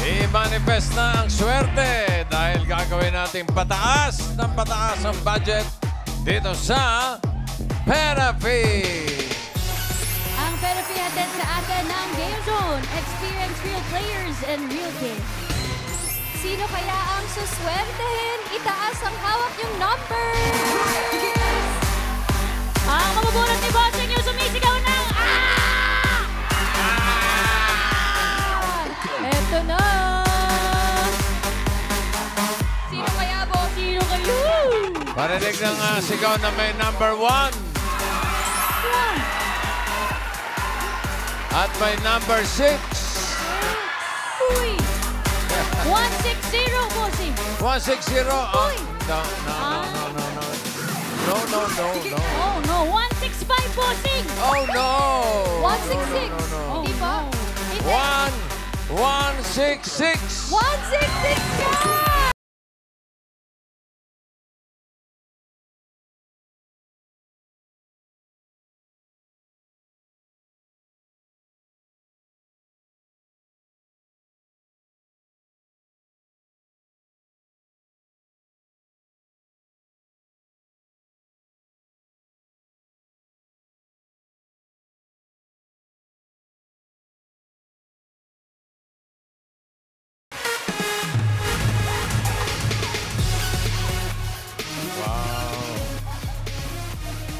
I-manifest na ang swerte dahil gagawin natin pataas ng pataas ang budget dito sa Therapy. Ang Therapy hatid sa atin ng Game Zone. Experience real players and real game. Sino kaya ang suswertehin? Itaas ang hawak niyong number. Ang mamubulot ni Bossing yung sumisigaw ng Eto na! Sino kaya, boss? Sino kayo? Parinig ng sigaw na may number 1. At may number 6. Uy! 160, bossing. 160. Uy! No. Oh, no. 165, bossing. Oh, no. 166. Hindi ba? 166. 166 ka!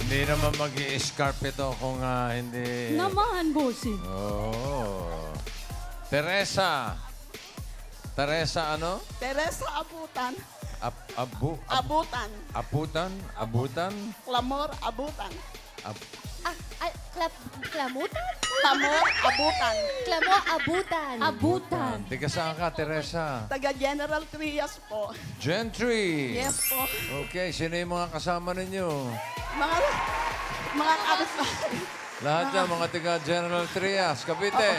Hindi naman mag-i-scarp ito kung hindi... Naman, bossing. Oh. Teresa. Teresa ano? Teresa Abutan. Abutan? Abutan? Clamor Abutan. Klamutan? Clamor Abutan. Klamo, abutan. Abutan. Tiga saan ka, Teresa? Taga General Trias po. Gentry. Yes po. Okay, sino yung mga kasama ninyo? Mga kapitbahay. Lahat yan, mga tiga General Trias, Cavite.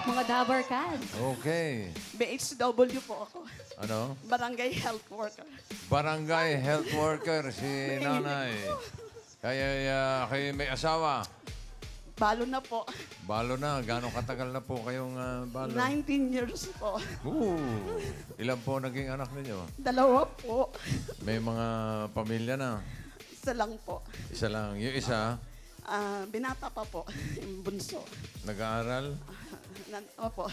Mga dabar kan. Okay. BHW po ako. Ano? Barangay Health Worker. Barangay health worker, si nanay. Kaya kayo may asawa. Balo na po. Balo na. Gano'ng katagal na po kayong balo? 19 years po. Ilan po naging anak ninyo? 2 po. May mga pamilya na? Isa lang po. Isa lang. Yung isa, Binata pa po. Yung bunso. nag-aaral? Opo.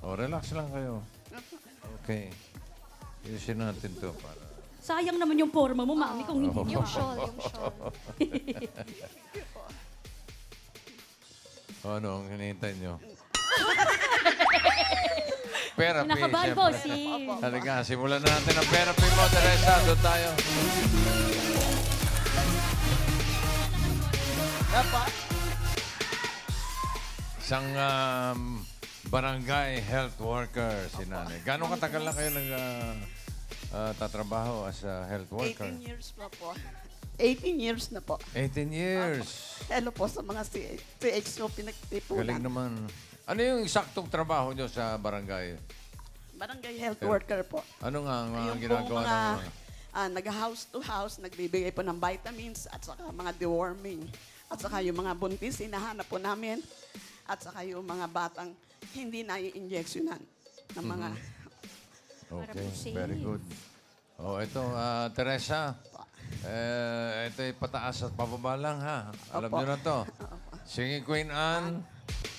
O, relax lang kayo. Okay. Ayusin natin to para... Sayang naman yung forma mo, mami, kung hindi. Yung shawl, yung shawl. Ano ang hinihintay nyo? Therapy, Nakabahan, siyempre. bossing. Halika, simulan na natin ang therapy mo, Teresa. Doon tayo. Isang barangay health worker, si nanay. Gano'ng katagal na kayo tatrabaho as a health worker? 18 years na po. 18 years na po. 18 years. Hello po sa mga CXO pinagtipunan. Galing naman. Ano yung eksaktong trabaho nyo sa barangay? Barangay health worker po. Ano nga ang mga Yung ginagawa mga ng... nag-house to house, nagbibigay po ng vitamins at saka mga deworming. At saka yung mga buntis, hinahanap po namin. At saka yung mga batang hindi na-i-injectionan ng mga... Okay, very good. Oh, ito, Teresa. Ito ay pataas at pababa lang, ha? Alam nyo na to. Singing Queen Anne,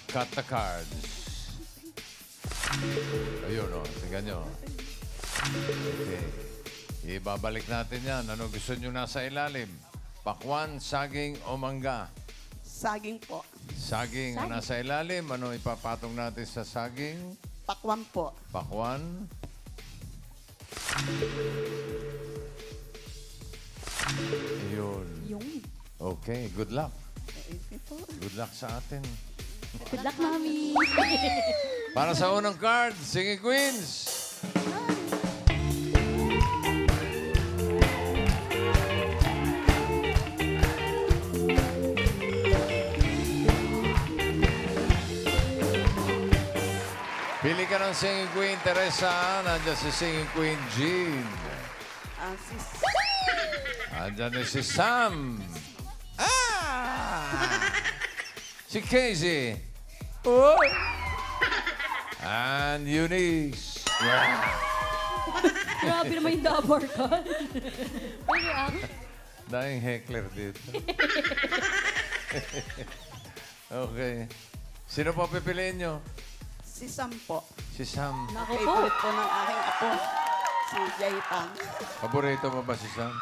cut the cards. Ayun, oh. Tingnan nyo. Okay. Ibabalik natin yan. Ano gusto nyo nasa ilalim? Pakwan, saging o mangga? Saging po. Saging ang nasa ilalim. Ano ipapatong natin sa saging? Pakwan po. Pakwan. Ayun. Okay, good luck. Good luck sa atin. Good luck, mami. Para sa unang card, Singing Queens. Pili ka ng Singing Queen, Teresa. Nandiyan si Singing Queen, Jean. Nandiyan na si Sam. Si Casey. Oh! And Eunice. Grabe naman yung dabar ka. Okay, Daing heckler dito. Okay. Sino po pipiliin nyo? Si Sam po. Si Sam. Ako po. Favorite po ng aking apo. Si Jaytan. Paborito mo ba si Sam?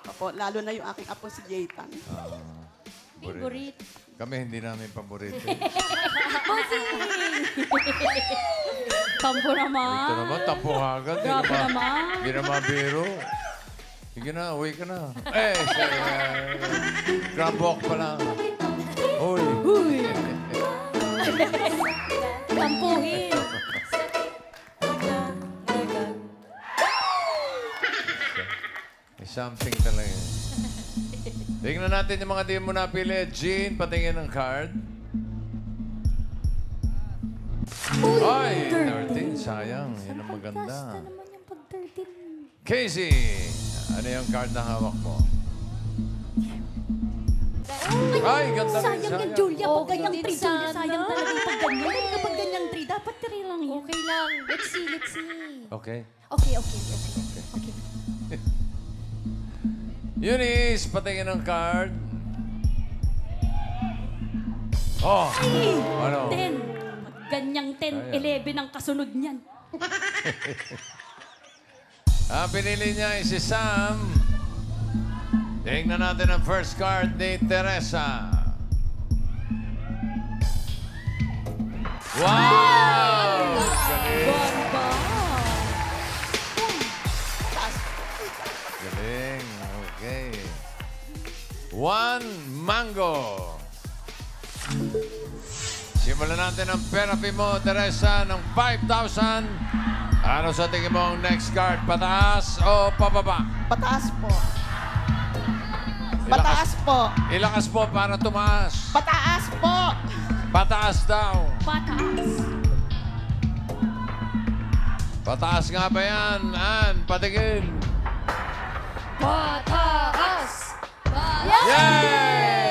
Opo, lalo na yung aking apo si Jaytan. Favorite. Kami hindi namin paborito. Tampo Ito naman. naman, tampo agad. Grabe naman. Hindi na mabiro. Sige na, uwi ka na. Grab walk pa lang. Uy. Uy. Tampuhin. May something talaga. Tingnan natin yung mga di mo napili. Jean, patingin ng card. Ay, 13. Sayang. Yan ang maganda. Basta naman yung pag 13. Casey, ano yung card na hawak mo? Ay, ganda rin. Sayang yan, Julia. Pag Okay ganyang din 3, Julia, sana. sayang talaga yung pag ganyan. Dahil kapag ganyang 3, dapat 3 lang yun. Okay lang. Let's see, let's see. Okay. Okay. Eunice, patingin ng card. Oh, ano? 10. Ganyang 10, 11 ang kasunod niyan. Ang pinili niya ay si Sam. Tingnan natin ang first card ni Teresa. Wow! Galing. Bamba. Galing. Okay. 1 mango. Simulan natin ang therapy mo, Teresa, ng 5,000. Ano sa tingin mo ang next card? Pataas o pababa? Pataas po. Pataas po. Ilakas po para tumaas. Pataas po. Pataas daw. Pataas. Pataas nga ba yan? Ann, patingin. Pataas! Yay!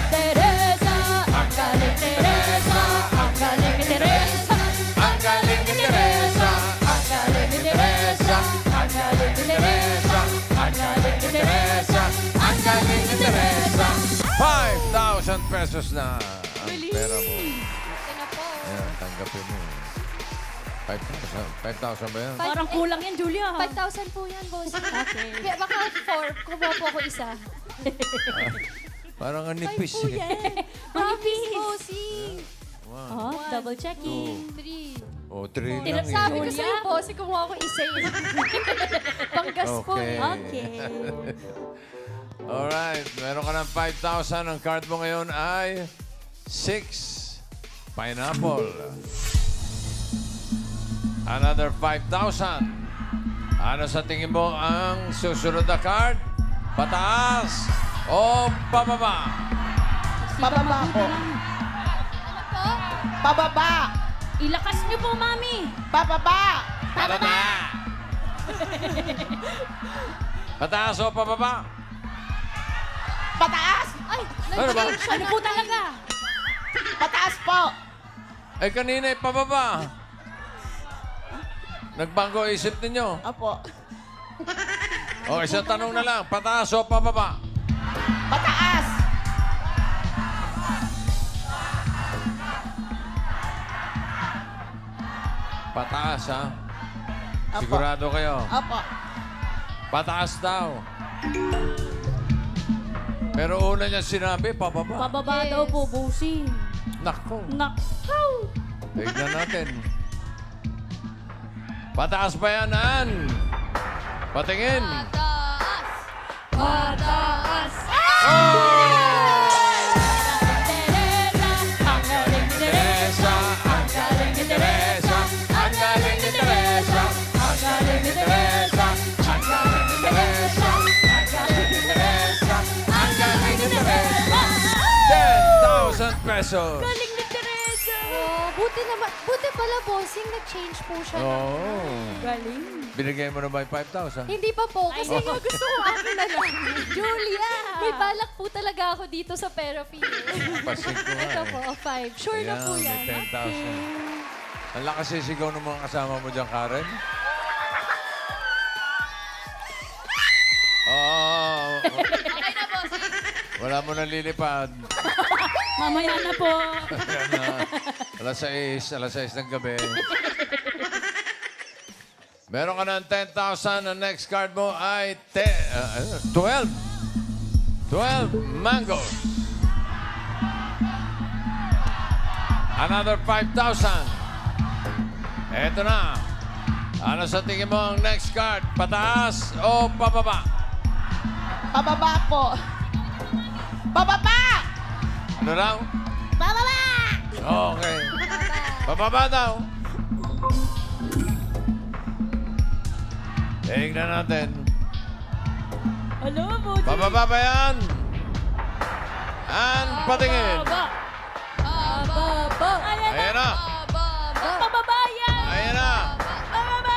Teresa, ang galing Teresa, ang galing ni Teresa, Ang galing ni Teresa. ang galing ni Teresa, ang galing ni Teresa, ang galing ni Teresa. Ang galing ni Teresa. 5,000 pesos na ang pera mo. Ito na po. Ayan, tanggapin mo. 5,000 ba yan? Parang kulang yan, Julia. 5,000 po yan, boss. Okay. Kaya baka 4. Kumuha po ako isa. Parang ang nipis po eh. yan. Manipis, bossing. Oh, double checking. 3. O, 3 lang eh. Sabi ko sa'yo, bossing, kumuha ako isa eh. Panggas po Okay. eh. Okay. Alright, meron ka ng 5,000. Ang card mo ngayon ay 6 pineapple. Another 5,000. Ano sa tingin mo ang susunod na card? Pataas o pababa? Pababa po. Ano po? Pababa. Ilakas niyo po, Mami. Pababa. Pababa! Pataas o pababa? Pataas. Ay, Ano ba? Ano po talaga? Pataas po. Eh, kanina ay pababa. Nagbago isip ninyo. Opo. O, isang tanong na lang. Pataas o pababa? Pataas. Pataas, ha? Apo. Sigurado kayo? Opo. Pataas daw. Pero una niya sinabi, pababa. Pababa daw po, bossing. Nako. Nakaw! Tignan natin. Pataas ba yan, Ann? Patingin. Pataas! Pataas! Ang galing ni Teresa, ang galing ni Teresa, Ang galing ni Teresa. ang galing ni Teresa, Ang galing ni Teresa. ang galing ni Teresa, Ang galing ni Teresa. 10,000 pesos. galing ni Teresa. Oh, buti pala, bossing, nag-change po siya. Oo. Galing. Binigay mo na ba yung 5,000? Hindi pa po, kasi nga gusto ko akin na lang. Julia! May balak po talaga ako dito sa therapy. Pasig ko nga Ito eh. po, 5. Sure na Ayan, po may yan. 10,000. Ang lakas sisigaw ng mga kasama mo dyan, Karen. Oo. Okay na, boss. Wala mo nalilipad. Mamaya na po. Yan na. Alas 6 ng gabi. Meron ka ng 10,000. Ang next card mo ay 12. 12 mangoes. Another 5,000. Eto na. Ano sa tingin mo ang next card? Pataas o pababa? Pababa po. Pababa! Ano raw? Pababa! Okay. Pababa daw. Tingnan natin. Hello, po. Pababa ba yan? And patingin. Pababa. Ayan na. Pababa yan. Ayan na. Pababa.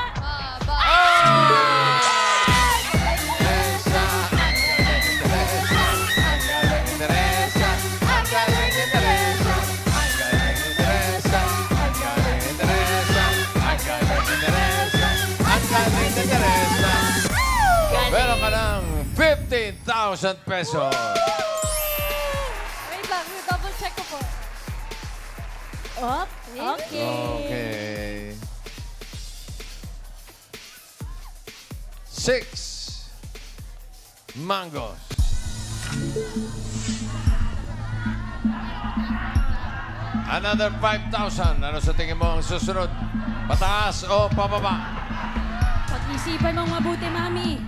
Teresa, ang galing ni Teresa. Ang galing ni Teresa. Ang galing ni Teresa. Ang galing ni Teresa. Ang galing ni Teresa. Meron ka ng 15,000 pesos. Wait lang, double check ko po. Okay. Okay. 6 mangoes. Another 5,000. Ano sa tingin mo ang susunod? Pataas o pababa? Pag-isipan mong mabuti, Mami.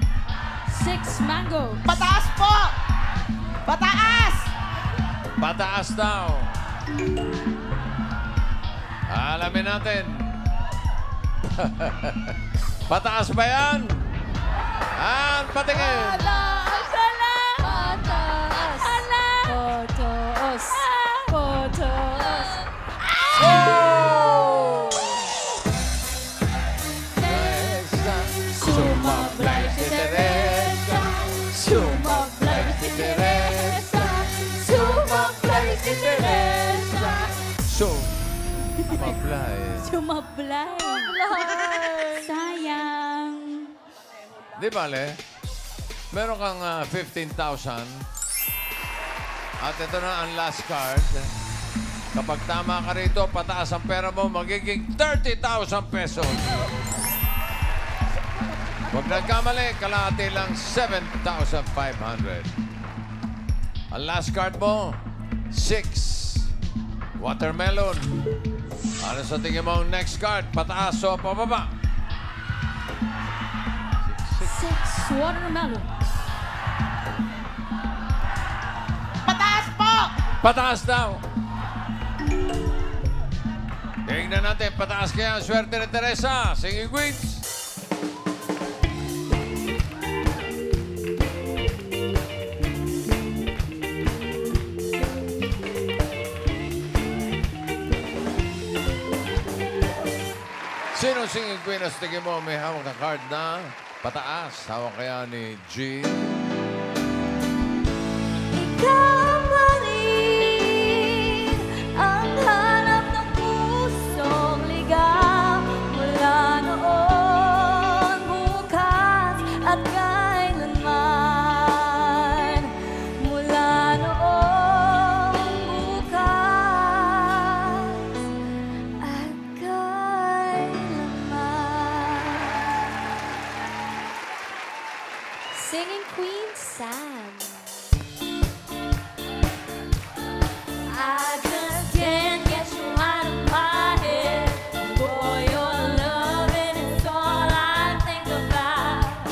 6 mango. Pataas po! Pataas! Pataas daw. Alamin natin. Pataas ba yan? At patingin. Pataas! Pataas! Pataas! Oh! Teresa, sumablay si Teresa. Sumablay si Teresa. Sumablay si Teresa. Mablay. Sumablay. Sayang. Di bale, meron kang 15,000. At ito na ang last card. Kapag tama ka rito, pataas ang pera mo, magiging 30,000 pesos. Huwag nagkamali, kalahati lang 7,500. Ang last card mo, 6. Watermelon. Ano sa tingin mo ang next card? Pataas o pababa? 6 watermelon. Pataas po! Pataas daw. Tingnan natin, pataas kaya ang swerte ni Teresa. Singing Queens. Sino singing queen na sa tingin mo may hawak na card na pataas? Hawak kaya ni G. Ikaw pa rin ang hanap ng pusong ligaw mula noon, bukas at kailanman. Mula noon, bukas at kailanman. Singing Queen Sam. I just can't get you out of my head. Boy, your loving is all I think about.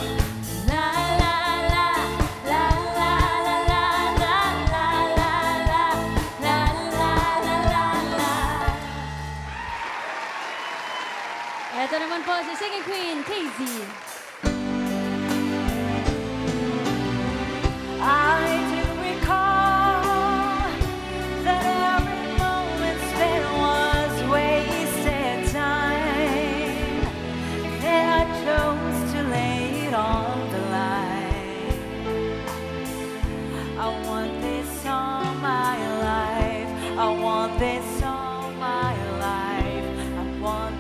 La la la, la la la la la la la la la la la la. Ito naman po si Singing Queen, Casey. I do recall that every moment spent was wasted time, and I chose to lay it on the line. I want this all my life. I want this all my life. I want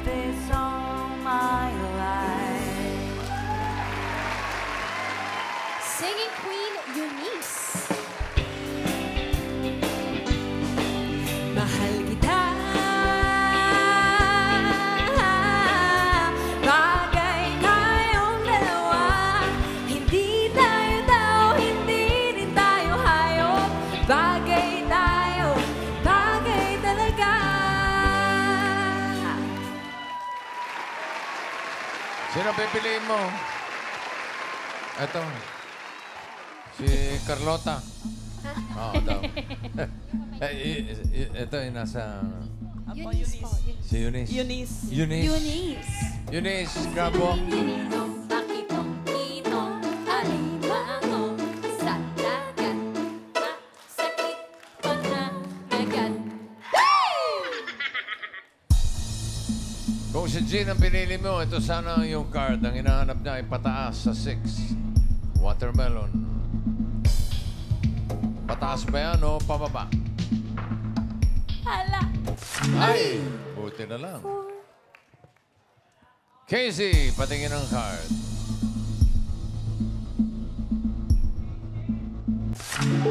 Sino pipiliin mo? Ito. Si Carlota. Oo, daw. Ito yung nasa... Apo, Eunice po. Eunice. Si Eunice. Eunice. Eunice. Eunice. Eunice, grab mo. Kung si Jean ang pinili mo, ito sana yung card. Ang hinahanap niya ay pataas sa 6. Watermelon. Pataas ba yan o pababa? Hala. Ay! Buti na lang. Casey, patingin ang card.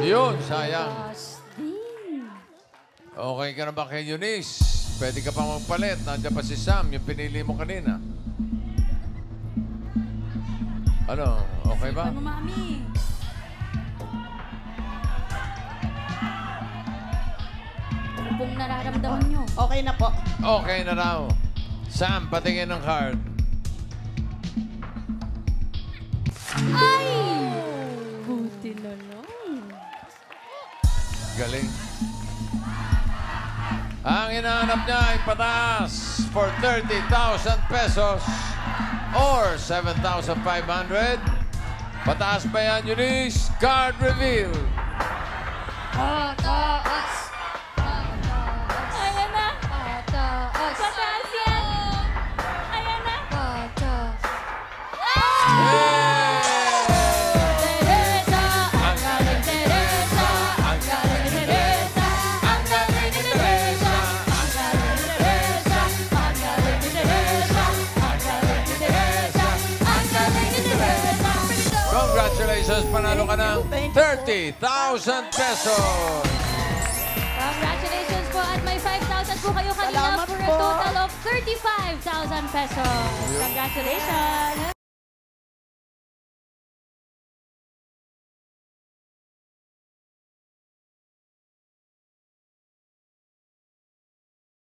Yun, sayang. Justin. Okay ka na ba kay Eunice? Pwede ka pa magpalit. Nandiyan pa si Sam, yung pinili mo kanina. Ano? Okay ba? Ano, mami? Ano pong nararamdaman nyo? Okay na po. Okay na raw. Sam, patingin ng card. Ay! Buti na lang. Galing. Ang hinahanap niya ay pataas for 30,000 pesos or 7,500. Pataas ba yan, Eunice? Card reveal. Pataas! Ayan na. Pataas! Pataas yan. Ayan na. Pataas! Teresa! Ang galing Teresa! Ang galing Teresa! Ang galing ni Teresa! Ang galing ni Teresa! Ang galing ni Teresa! Ang galing ni Teresa! Ang galing ni Teresa! Congratulations, panalo ka ng 30,000 pesos. Congratulations po at may 5,000 po kayo kanina Salamat for a po. total of 35,000 pesos. Congratulations!